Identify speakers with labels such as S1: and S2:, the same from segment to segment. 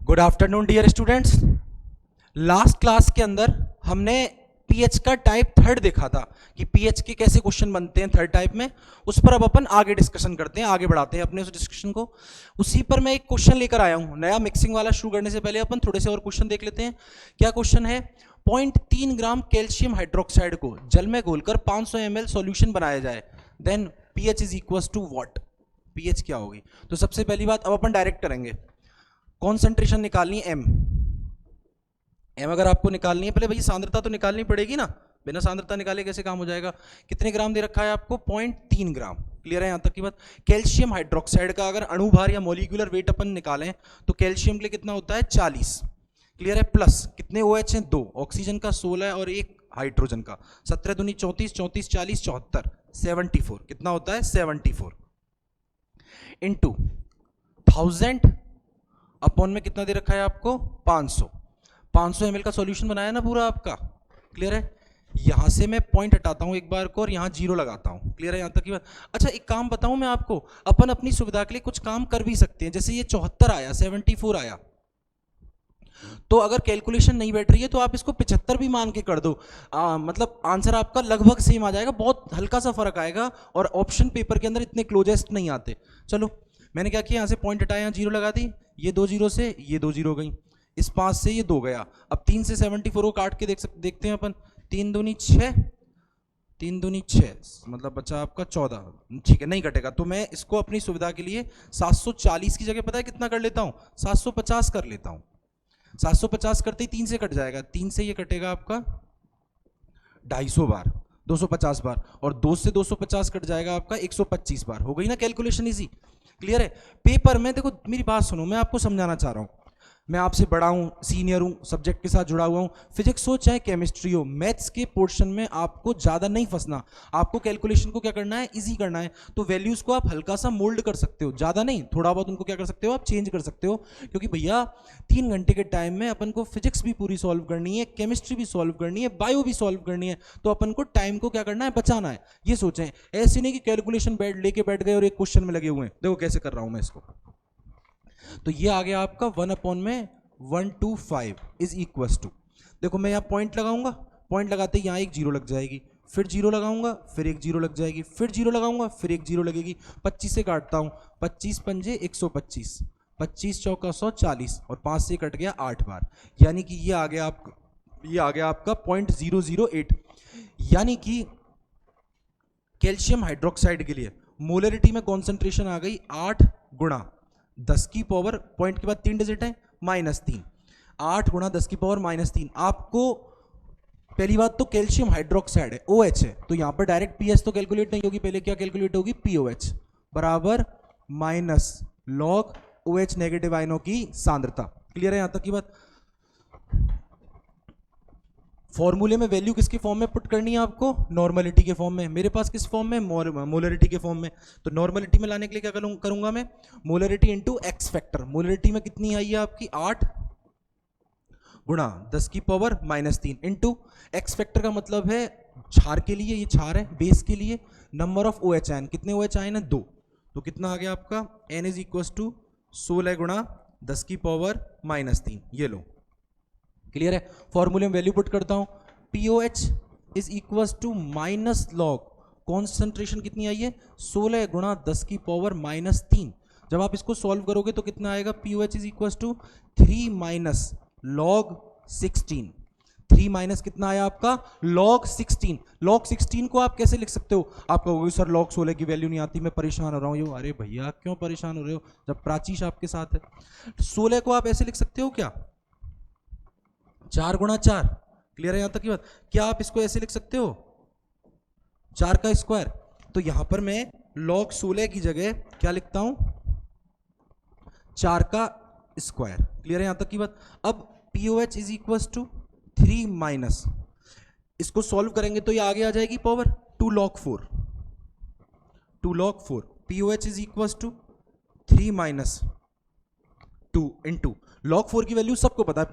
S1: Good afternoon dear students. Last class के अंदर हमने पीएच का टाइप थर्ड देखा था कि पीएच के कैसे क्वेश्चन बनते हैं थर्ड टाइप में। उस पर अब अपन आगे डिस्कशन करते हैं, आगे बढ़ाते हैं अपने उस डिस्कशन को। उसी पर मैं एक क्वेश्चन लेकर आया हूं नया, मिक्सिंग वाला शुरू करने से पहले अपन थोड़े से और क्वेश्चन देख लेते हैं। क्या क्वेश्चन है? 0.3 ग्राम कैल्शियम हाइड्रोक्साइड को जल में घोलकर 500 ml सॉल्यूशन बनाया जाए, then pH is equal to what? PH क्या होगी? तो सबसे पहली बात अब अपन डायरेक्ट करेंगे, कॉन्सेंट्रेशन निकालनी है एम अगर आपको निकालनी है, पहले भाई सांद्रता तो निकालनी पड़ेगी ना, बिना सांद्रता निकाले कैसे काम हो जाएगा। कितने ग्राम दे रखा है आपको? 0.3 ग्राम। क्लियर है यहां तक की बात? कैल्शियम हाइड्रोक्साइड का अगर अणुभार या मॉलिक्यूलर वेट अपन निकालें तो कैल्शियम के लिए कितना होता है? 40। क्लियर है? प्लस कितने OH हैं? 2। ऑक्सीजन का 16 और 1 हाइड्रोजन का। 17 दूनी 34, 34 40 74, 74। कितना होता है? 74 इंटू 1000 अपॉन में कितना दे रखा है आपको? 500। 500 ml का सॉल्यूशन बनाया ना पूरा आपका। क्लियर है? यहां से मैं पॉइंट हटाता हूं एक बार को और यहां जीरो लगाता हूं। क्लियर है यहां तक की बात? अच्छा एक काम बताऊं मैं आपको, अपन अपनी सुविधा के लिए कुछ काम कर भी सकते हैं। जैसे ये 74 आया, 74 आया, तो अगर कैलकुलेशन नहीं बैठ रही है तो आप इसको 75 भी मान के कर दो, मतलब आंसर आपका लगभग सेम आ जाएगा, बहुत हल्का सा फर्क आएगा और ऑप्शन पेपर के अंदर इतने क्लोजेस्ट नहीं आते। चलो मैंने क्या किया, यहां से पॉइंट हटाया, यहां जीरो लगा दी, ये 2 जीरो से ये 2 जीरो गई, इस 5 से ये 2 गया। अब 3 से 74 को काट के देखते हैं अपन। 3 दूनी 6, 3 दूनी 6, मतलब बचा आपका 14। ठीक है, नहीं कटेगा तो मैं इसको अपनी सुविधा के लिए 740 की जगह पता है कितना कर लेता हूं? 750 कर लेता हूं। 750 करते ही 3 से कट जाएगा, 3 से ये कटेगा आपका 250 बार, 250 बार, और 2 से 250 कट जाएगा आपका 125 बार। हो गई ना कैलकुलेशन इजी? क्लियर है? पेपर में देखो मेरी बात सुनो, मैं आपको समझाना चाह रहा हूं, मैं आपसे बड़ा हूं, सीनियर हूं, सब्जेक्ट के साथ जुड़ा हुआ हूं। फिजिक्स हो चाहे केमिस्ट्री हो, मैथ्स के पोर्शन में आपको ज्यादा नहीं फंसना। आपको कैलकुलेशन को क्या करना है? इजी करना है। तो वैल्यूज को आप हल्का सा मोल्ड कर सकते हो, ज्यादा नहीं, थोड़ा बहुत उनको क्या कर सकते हो आप? चेंज कर सकते हो। क्योंकि भैया 3 घंटे के टाइम में अपन को फिजिक्स भी पूरी सॉल्व करनी है, केमिस्ट्री भी सॉल्व करनी है, बायो भी सॉल्व करनी है। तो अपन को टाइम को क्या करना है? बचाना है। ये सोचें, ऐसे नहीं कि कैलकुलेशन लेके बैठ गए और एक क्वेश्चन में लगे हुए हैं। देखो कैसे कर रहा हूं मैं इसको। तो ये आ गया आपका 1/125 इज इक्वल टू, देखो मैं यहाँ पॉइंट लगाऊंगा, पॉइंट लगाते ही यहाँ एक जीरो लग जाएगी, फिर जीरो लगाऊंगा, फिर एक जीरो लग जाएगी, फिर जीरो लगाऊंगा, फिर एक जीरो लगेगी। 25 से काटता हूँ, 25 पंजे 125, 25 चौका 140, और 5 से कट गया 8 बार, यानी कि ये आ गया आपका 0.008। यानी कि कैल्शियम हाइड्रोक्साइड के लिए मोलरिटी में कॉन्सेंट्रेशन आ गई 8 गुणा 10 की पावर, पॉइंट के बाद 3 डिजिट है, -3, 8 गुणा 10 की पावर -3। आपको पहली बात तो कैल्शियम हाइड्रोक्साइड है, OH है, तो यहां पर डायरेक्ट पीएच तो कैलकुलेट नहीं होगी, पहले क्या कैलकुलेट होगी? POH बराबर माइनस लॉग OH नेगेटिव आयनों की सांद्रता। क्लियर है यहां तक की बात? फॉर्मूले में वैल्यू किसके फॉर्म में पुट करनी है आपको? नॉर्मलिटी के फॉर्म में। मेरे पास किस फॉर्म में? मोलरिटी के फॉर्म में। तो नॉर्मलिटी में लाने के लिए क्या करूंगा मैं? Molarity into x factor. Molarity में कितनी आई है आपकी? 8 गुणा 10 की पावर -3 इंटू एक्स फैक्टर का मतलब है क्षार के लिए, ये क्षार है, बेस के लिए नंबर ऑफ OH आयन। कितने OH आयन है? 2। तो कितना आ गया आपका? N इज इक्वल टू 16 गुणा 10 की पावर -3। ये लो, क्लियर है? फॉर्मूले में वैल्यू पुट करता हूं, POH is equal to minus log concentration कितनी आई है? 16 गुणा 10 की पावर -3। जब आप इसको सॉल्व करोगे तो कितना आएगा? POH is equal to 3 minus log 16। 3 minus कितना आया आपका? लॉग 16। लॉग 16 को आप कैसे लिख सकते हो? आप कहोगे सर लॉग 16 की वैल्यू नहीं आती, मैं परेशान हो रहा हूँ। अरे भैया क्यों परेशान हो रहे हो जब प्राचीश आपके साथ है? 16 को आप ऐसे लिख सकते हो क्या? 4 गुणा 4। क्लियर है यहां तक की बात? क्या आप इसको ऐसे लिख सकते हो? 4 का स्क्वायर। तो यहां पर मैं log 16 की जगह क्या लिखता हूं? 4 का स्क्वायर। क्लियर है यहां तक की बात? अब POH is equal to 3 minus, इसको सॉल्व करेंगे तो ये आगे आ जाएगी power 2 log 4, 2 log 4। POH is equal to 3 minus 2 into log 4 की वैल्यू सबको पता है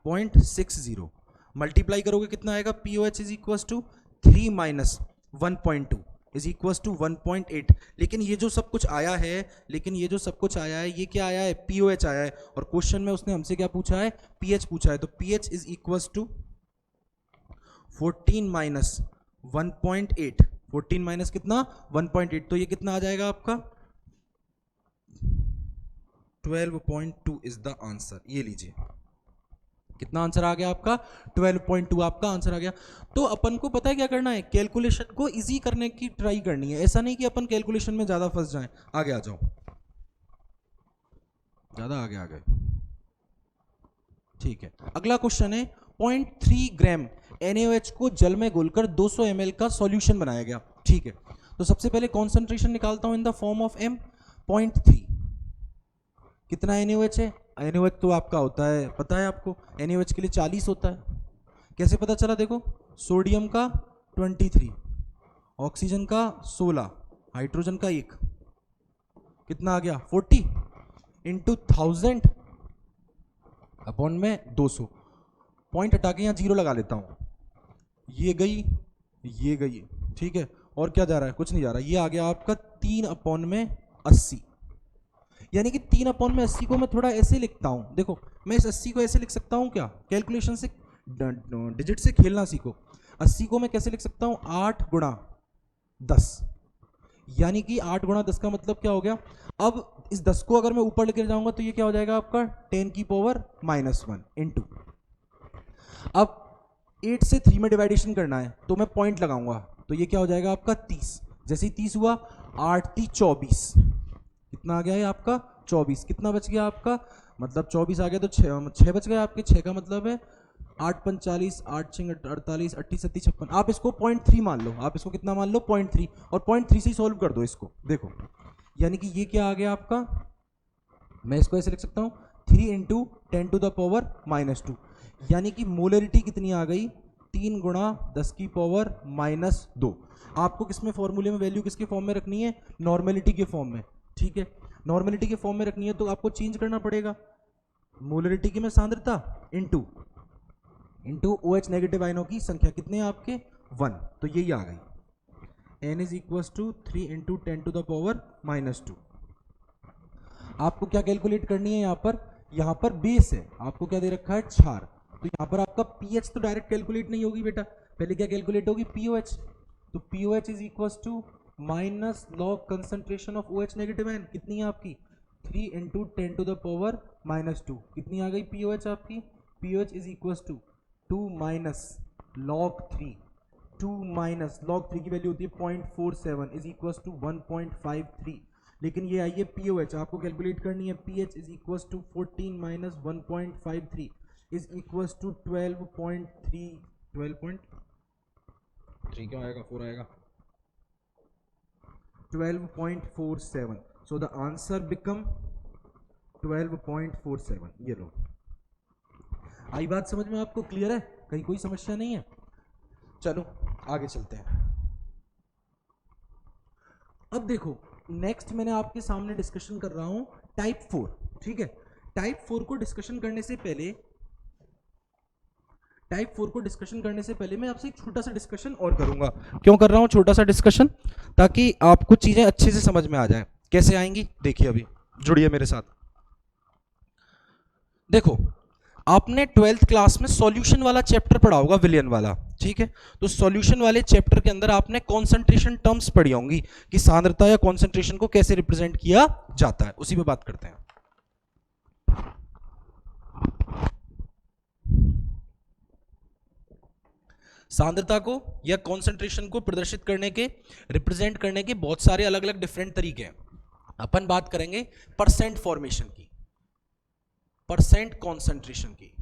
S1: 0.60 मल्टीप्लाई करोगे कितना आएगा? POH is equal to 3 minus 1.2, is equal to 1.8। लेकिन ये जो सब कुछ आया है ये क्या आया है, पीओएच आया है, और क्वेश्चन में उसने हमसे क्या पूछा है, पीएच पूछा है। तो pH is equal to 14 minus 1.8, 14 minus कितना 1.8, तो ये कितना आ जाएगा आपका 12.2 इज द आंसर। ये लीजिए कितना आंसर आ गया आपका 12.2 आपका आंसर आ गया। तो अपन को पता है क्या करना है, कैलकुलेशन को इजी करने की ट्राई करनी है, ऐसा नहीं कि अपन कैलकुलेशन में ज्यादा फंस जाएं। आगे आ जाओ, ज्यादा आगे आ गए, ठीक है। अगला क्वेश्चन है 0.3 ग्राम NaOH को जल में घोलकर 200 ml का सॉल्यूशन बनाया गया, ठीक है। तो सबसे पहले कॉन्सेंट्रेशन निकालता हूं इन द फॉर्म ऑफ M। 0.3 कितना NaOH है, NaOH तो आपका होता है, पता है आपको, NaOH के लिए 40 होता है। कैसे पता चला, देखो सोडियम का 23, ऑक्सीजन का 16, हाइड्रोजन का 1, कितना आ गया 40 इंटू 1000 अपॉन में 200। पॉइंट हटा के यहाँ 0 लगा लेता हूँ, ये गई, ठीक है। और क्या जा रहा है, कुछ नहीं जा रहा, ये आ गया आपका 3/80। यानी कि 3/80 को मैं थोड़ा ऐसे लिखता हूं, देखो मैं इस 80 को ऐसे लिख सकता हूं, क्या कैलकुलेशन से डिजिट से खेलना सीखो। 80 को मैं कैसे लिख सकता हूं, 8 गुणा 10, यानी कि 8 गुणा 10 का मतलब क्या हो गया। अब इस 10 को अगर मैं ऊपर लेकर जाऊंगा तो ये क्या हो जाएगा आपका 10 की पावर -1 इंटू, अब 8 से 3 में डिवाइडेशन करना है तो मैं पॉइंट लगाऊंगा, तो ये क्या हो जाएगा आपका 30। जैसे ही 30 हुआ, 8 3 24, कितना आ गया है आपका 24, कितना बच गया आपका, मतलब 24 आ गया तो 6 बच गया आपके, 6 का मतलब है 8 45, 8 6 48, 38 37 56। आप इसको 0.3 मान लो, आप इसको कितना मान लो 0.3, और 0.3 से ही सॉल्व कर दो इसको, देखो यानी कि ये क्या आ गया आपका, मैं इसको ऐसे लिख सकता हूँ 3 इंटू 10 टू द पावर -2, यानी कि मोलरिटी कितनी आ गई 3 गुणा 10 की पावर -2। आपको किसमें फॉर्मूले में वैल्यू किसके फॉर्म में रखनी है, नॉर्मेलिटी के फॉर्म में, ठीक है। नॉर्मेलिटी के फॉर्म में रखनी है तो आपको चेंज करना पड़ेगा, मोलरिटी की में सांद्रता इंटू OH नेगेटिव आयनों की संख्या, कितने आपके 1, तो यही आ गई N is equal to 3 into 10 to the power -2। आपको क्या कैलकुलेट करनी है, यहाँ पर बेस है, आपको क्या दे रखा है 4, तो यहाँ पर आपका pH तो डायरेक्ट कैलकुलेट नहीं होगी बेटा, पहले क्या कैलकुलेट होगी POH, तो POH is equal to minus log concentration of OH negative ion, कितनी है आपकी 3 इंटू 10 टू द पावर -2, कितनी आ गई POH आपकी, POH is equal to 2 minus log 3, 2 minus log 3 की वैल्यू होती है 0.47 इज इक्वल टू 1.53, लेकिन ये आई है POH, आपको कैलकुलेट करनी है pH is equal to 14 minus 1.53 is equal to 12.3, 12.3 क्या आएगा, 4 आएगा, 12.47, so the answer become 12.47। ये लो, आई बात समझ में आपको, क्लियर है, कहीं कोई समस्या नहीं है। चलो आगे चलते हैं। अब देखो नेक्स्ट मैंने आपके सामने डिस्कशन कर रहा हूं टाइप 4, ठीक है। टाइप 4 को डिस्कशन करने से पहले मैं आपसे एक छोटा सा डिस्कशन और करूंगा। क्यों कर रहा हूं छोटा सा डिस्कशन, ताकि आपको चीजें अच्छे से समझ में आ जाए। कैसे आएंगी देखिए, अभी जुड़िए मेरे साथ। देखो आपने 12th क्लास में सॉल्यूशन वाला चैप्टर पढ़ा होगा, विलियन वाला, ठीक है। तो सॉल्यूशन वाले चैप्टर के अंदर आपने कॉन्सेंट्रेशन टर्म्स पढ़ी होंगी कि सांद्रता या कॉन्सेंट्रेशन को कैसे रिप्रेजेंट किया जाता है, उसी पे बात करते हैं। सांद्रता को या कॉन्सेंट्रेशन को प्रदर्शित करने के, रिप्रेजेंट करने के बहुत सारे अलग अलग डिफरेंट तरीके हैं। अपन बात करेंगे परसेंट फॉर्मेशन की, परसेंट कॉन्सेंट्रेशन की।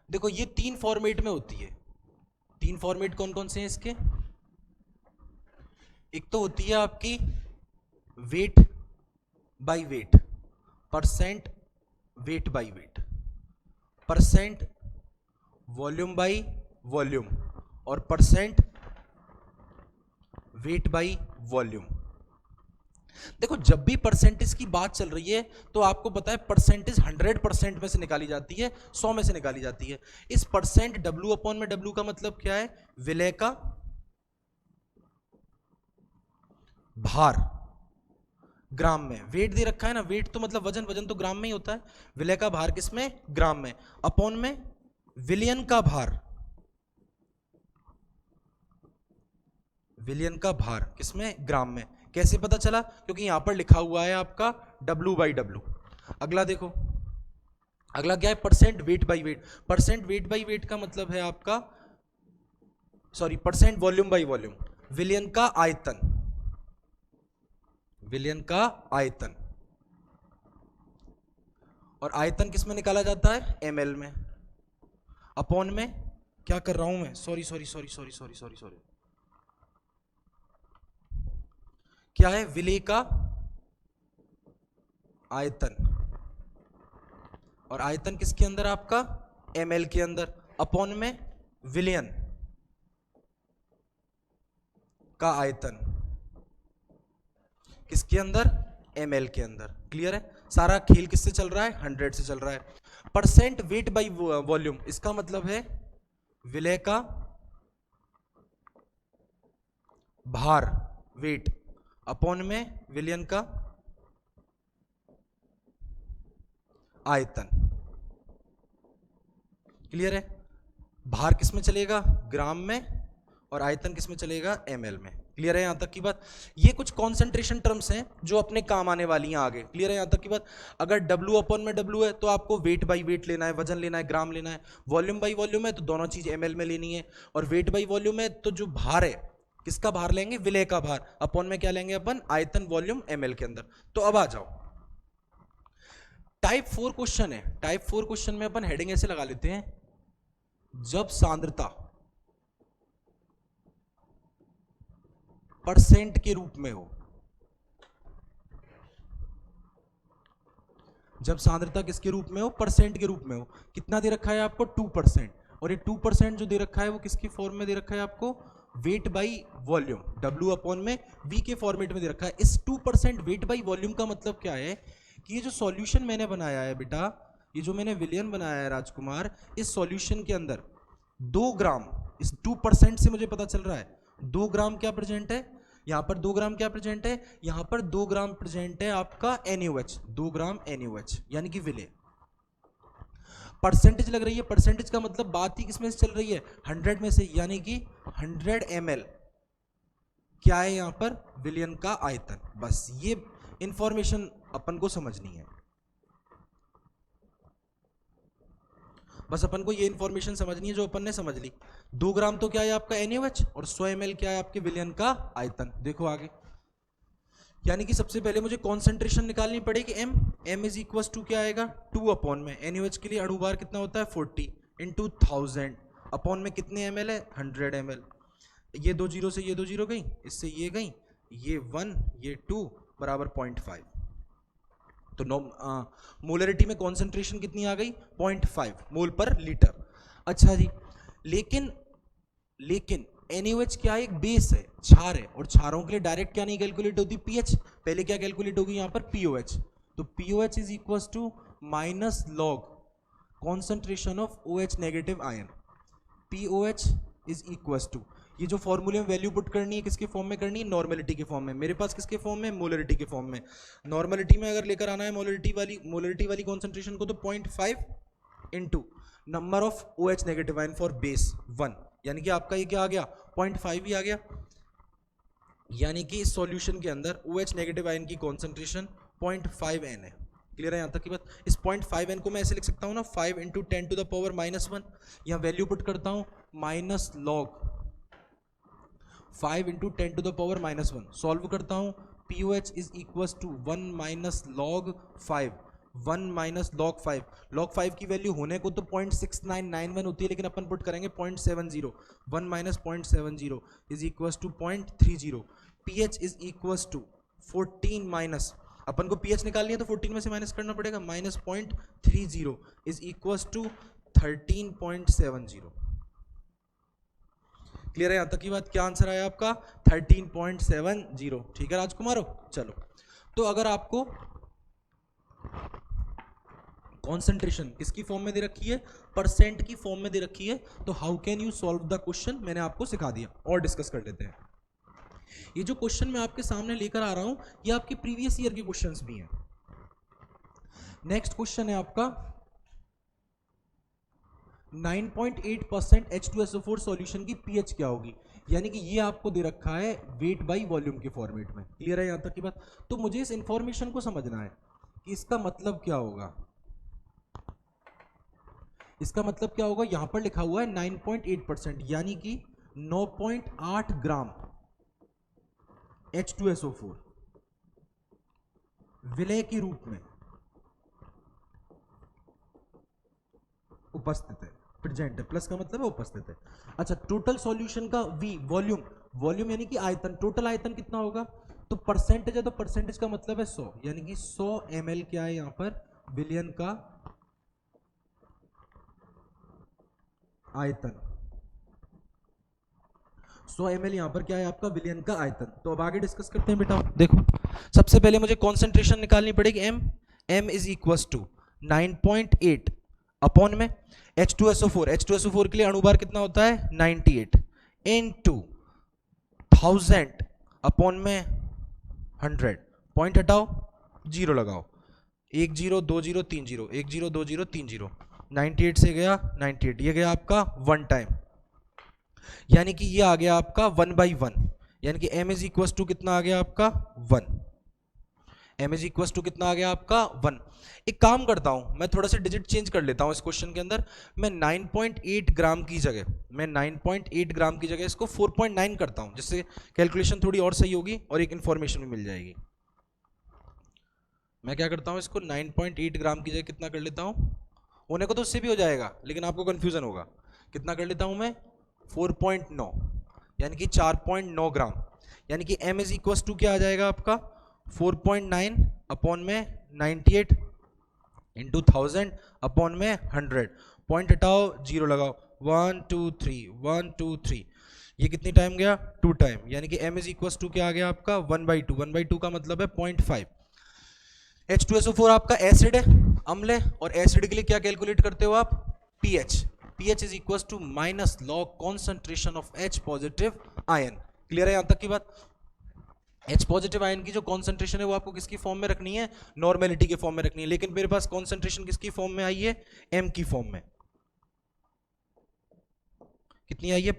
S1: देखो ये 3 फॉर्मेट में होती है। 3 फॉर्मेट कौन कौन से हैं इसके, एक तो होती है आपकी weight by weight, percent weight by weight, percent volume by volume, और परसेंट वेट बाय वॉल्यूम। देखो जब भी परसेंटेज की बात चल रही है तो आपको पता है परसेंटेज 100% में से निकाली जाती है, 100 में से निकाली जाती है। इस परसेंट W अपॉन में W का मतलब क्या है, विलय का भार ग्राम में, वेट दे रखा है ना, वेट तो मतलब वजन, वजन तो ग्राम में ही होता है, विलय का भार किसमें, ग्राम में, अपॉन में विलियन का भार, विलियन का भार किसमें, ग्राम में। कैसे पता चला, क्योंकि यहां पर लिखा हुआ है आपका W/W। अगला देखो, अगला क्या है, percent weight by weight. Percent weight by weight का मतलब है आपका, sorry, percent volume by volume, विलियन का आयतन, विलियन का आयतन, और आयतन किसमें निकाला जाता है, ml में, अपॉन में, क्या कर रहा हूं मैं, sorry sorry sorry sorry sorry sorry sorry, क्या है, विलेय का आयतन, और आयतन किसके अंदर आपका, ml के अंदर, अपॉन में विलियन का आयतन किसके अंदर, ml के अंदर। क्लियर है, सारा खेल किससे चल रहा है, 100 से चल रहा है। परसेंट वेट बाई वॉल्यूम, इसका मतलब है विलय का भार, वेट, अपॉन में विलियन का आयतन। क्लियर है, भार किस में चलेगा, ग्राम में, और आयतन किस में चलेगा, ml में। क्लियर है यहां तक की बात। ये कुछ कॉन्सेंट्रेशन टर्म्स हैं जो अपने काम आने वाली हैं आगे। क्लियर है यहां तक की बात। अगर W अपॉन में W है तो आपको वेट बाई वेट लेना है, वजन लेना है, ग्राम लेना है। वॉल्यूम बाई वॉल्यूम है तो दोनों चीज ml में लेनी है, और वेट बाई वॉल्यूम है तो जो भार है, किसका भार लेंगे, विलय का भार, अपॉन में क्या लेंगे अपन, आयतन वॉल्यूम ml के अंदर। तो अब आ जाओ, टाइप 4 क्वेश्चन है। टाइप 4 क्वेश्चन में अपन हेडिंग ऐसे लगा लेते हैं, जब सांद्रता परसेंट के रूप में हो, जब सांद्रता किसके रूप में हो, परसेंट के रूप में हो। कितना दे रखा है आपको, 2%, और ये 2% जो दे रखा है वो किसके फॉर्म में दे रखा है आपको, weight by volume, W upon में V के फॉर्मेट में दे रखा है। इस 2% वेट बाई वॉल्यूम का मतलब क्या है कि ये जो सॉल्यूशन मैंने बनाया है बेटा, ये जो मैंने विलियन बनाया है राजकुमार, इस सॉल्यूशन के अंदर 2 ग्राम, इस 2% से मुझे पता चल रहा है 2 ग्राम क्या प्रेजेंट है, यहां पर 2 ग्राम क्या प्रेजेंट है, यहां पर 2 ग्राम प्रेजेंट है आपका NaOH, 2 ग्राम NaOH यानी कि विलय। परसेंटेज लग रही है, परसेंटेज का मतलब बात ही किसमें से चल रही है, 100 में से, यानी कि 100 ml क्या है यहां पर, विलियन का आयतन। बस ये इंफॉर्मेशन अपन को समझनी है, बस अपन को ये इंफॉर्मेशन समझनी है जो अपन ने समझ ली। 2 ग्राम तो क्या है आपका NaOH, और 100 ml क्या है आपके विलियन का आयतन। देखो आगे, यानी कि सबसे पहले मुझे कॉन्सेंट्रेशन निकालनी पड़ेगी, m इज इक्वल टू क्या आएगा, 2 अपॉन में NaOH के लिए अणुभार कितना होता है, 40 इंटू 1000, अपॉन में कितने ml है, 100 ml। ये 2 जीरो से ये 2 जीरो गई, इससे ये गई, ये 1 ये 2 बराबर 0.5, तो मोलरिटी में कॉन्सेंट्रेशन कितनी आ गई, 0.5 मोल पर लीटर। अच्छा जी, लेकिन NaOH क्या है, एक बेस है, क्षार है, और क्षारों के लिए डायरेक्ट क्या नहीं कैलकुलेट होती, pH, पहले क्या कैलकुलेट होगी यहाँ पर, POH। तो POH is equal to minus log concentration of OH negative ion, POH is equal to, ये जो फॉर्मूले में वैल्यू पुट करनी है किसके फॉर्म में करनी है, नॉर्मेलिटी के फॉर्म में। मेरे पास किसके फॉर्म में, मोलरिटी के फॉर्म में। नॉर्मेलिटी में अगर लेकर आना है मोलरिटी वाली कॉन्सेंट्रेशन को, तो 0.5 into number of OH negative ion for base 1, यानी कि आपका ये क्या आ गया, 0.5 ही आ गया। यानी कि इस सॉल्यूशन के अंदर OH नेगेटिव आयन की कॉन्सेंट्रेशन 0.5 N है। क्लियर है यहां तक की बात। इस 0.5 N को मैं ऐसे लिख सकता हूं ना, 5 इंटू 10 टू द पावर -1, यहां वैल्यू पुट करता हूं minus log 5 into 10 to the power -1, solve करता हूं, POH is equal to 1 minus log 5, 1 minus log 5, log 5 की वैल्यू होने को तो 0.6991 होती है, लेकिन अपन पुट करेंगे 0.70, 1 minus 0.70 is equal to 0.30, pH is equal to 14 minus, अपन को pH निकालनी है तो 14 में से माइनस करना पड़ेगा, minus 0.30 is equal to 13.70। Clear है यहां तक की बात, क्या आंसर आया आपका, 13.70। ठीक है राजकुमार, चलो। तो अगर आपको कॉन्सेंट्रेशन किसकी फॉर्म में दे रखी है, परसेंट की फॉर्म में दे रखी है, तो how can you solve the question, मैंने आपको सिखा दिया, और डिस्कस कर लेते हैं। ये जो क्वेश्चन मैं आपके सामने लेकर आ रहा हूं ये आपके प्रीवियस ईयर के क्वेश्चंस भी हैं। नेक्स्ट क्वेश्चन है आपका 9.8% H2SO4 सॉल्यूशन की पीएच क्या होगी, यानी कि ये आपको दे रखा है वेट बाई वॉल्यूम के फॉर्मेट में। क्लियर है यहां तक की बात? तो मुझे इस इंफॉर्मेशन को समझना है कि इसका मतलब क्या होगा। इसका मतलब क्या होगा, यहां पर लिखा हुआ है 9.8% यानी कि 9.8 ग्राम H2SO4 विलय के रूप में उपस्थित है, प्रेजेंट है। प्लस का मतलब है उपस्थित है। अच्छा, टोटल सॉल्यूशन का V वॉल्यूम, वॉल्यूम यानी कि आयतन, टोटल आयतन कितना होगा, तो परसेंटेज है, तो परसेंटेज का मतलब है 100, यानी कि 100 ml क्या है यहां पर, विलयन का आयतन। 100 ml यहां पर क्या है आपका, विलयन का आयतन। तो अब आगे डिस्कस करते हैं बेटा। देखो, सबसे पहले मुझे कॉन्सेंट्रेशन निकालनी पड़ेगी, m is equal to 9.8 upon में H2SO4 के लिए अणुभार कितना होता है 98 इनटू 1000 अपॉन में 100, पॉइंट हटाओ, जीरो लगाओ, 1 0 2 0 3 0, 1 0 2 0 3 0, 98 से गया 98, ये गया आपका 1 टाइम, यानी कि ये आ गया आपका 1/1, यानी कि m इज इक्वल टू कितना आ गया आपका 1, m इज इक्वल टू कितना आ गया आपका 1। एक काम करता हूं, मैं थोड़ा सा डिजिट चेंज कर लेता हूं इस क्वेश्चन के अंदर, मैं 9.8 ग्राम की जगह इसको 4.9 करता हूं, जिससे कैलकुलेशन थोड़ी और सही होगी और एक इंफॉर्मेशन भी मिल जाएगी। मैं क्या करता हूं, इसको 9.8 ग्राम की जगह कितना कर लेता हूं, होने को तो उससे भी हो जाएगा लेकिन आपको कंफ्यूजन होगा, कितना कर लेता हूं मैं 4.9, यानी कि 4.9 ग्राम, यानी कि m इज इक्वल टू क्या आ जाएगा आपका 4.9 अपॉन में 98 इंटू 1000 अपॉन में 100, पॉइंट हटाओ, जीरो लगाओ, 1 2 3 1 2 3, ये कितनी टाइम गया 2 टाइम, यानी कि m इज इक्वल टू क्या आ गया आपका 1/2, 1/2 का मतलब है 0.5। H2SO4 आपका एसिड है, अम्ल है, और एसिड के लिए क्या कैलकुलेट करते हो आप, pH is equal to minus log concentration of H positive ion. Clear है यहां तक की बात? H पॉजिटिव आयन की जो कॉन्सेंट्रेशन है वो आपको किसकी फॉर्म में रखनी है, नॉर्मेलिटी के फॉर्म में रखनी है, लेकिन मेरे पास कॉन्सेंट्रेशन किसकी फॉर्म में आई है, m की फॉर्म में। कितनी आई है,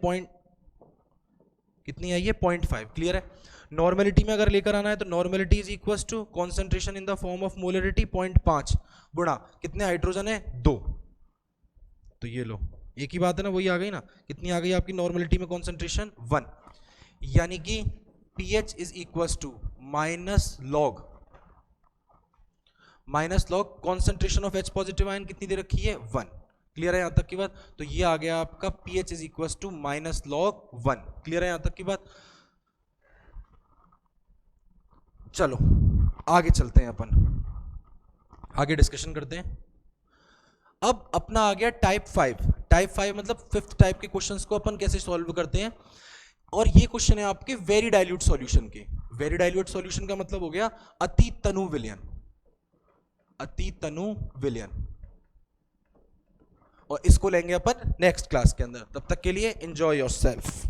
S1: कितनी आई है 0.5। क्लियर है? नॉर्मेलिटी में अगर लेकर आना है तो normality is equal to concentration in the form of molarity 0.5 गुणा कितने हाइड्रोजन है 2, तो ये लो, एक ही बात है ना, वही आ गई ना, कितनी आ गई आपकी नॉर्मेलिटी में कॉन्सेंट्रेशन 1, यानी कि pH is equal to minus log concentration of H positive ion कितनी दे रखी है 1। क्लियर है यहां तक की बात? तो ये आ गया आपका pH is equal to minus log 1। Clear है यहां तक की बात? चलो आगे चलते हैं, अपन आगे डिस्कशन करते हैं। अब अपना आ गया टाइप 5 मतलब 5th टाइप के क्वेश्चंस को अपन कैसे सॉल्व करते हैं, और ये क्वेश्चन है आपके वेरी डाइल्यूट सॉल्यूशन के। वेरी डाइल्यूट सॉल्यूशन का मतलब हो गया अति तनु विलयन, और इसको लेंगे अपन नेक्स्ट क्लास के अंदर। तब तक के लिए एंजॉय योरसेल्फ।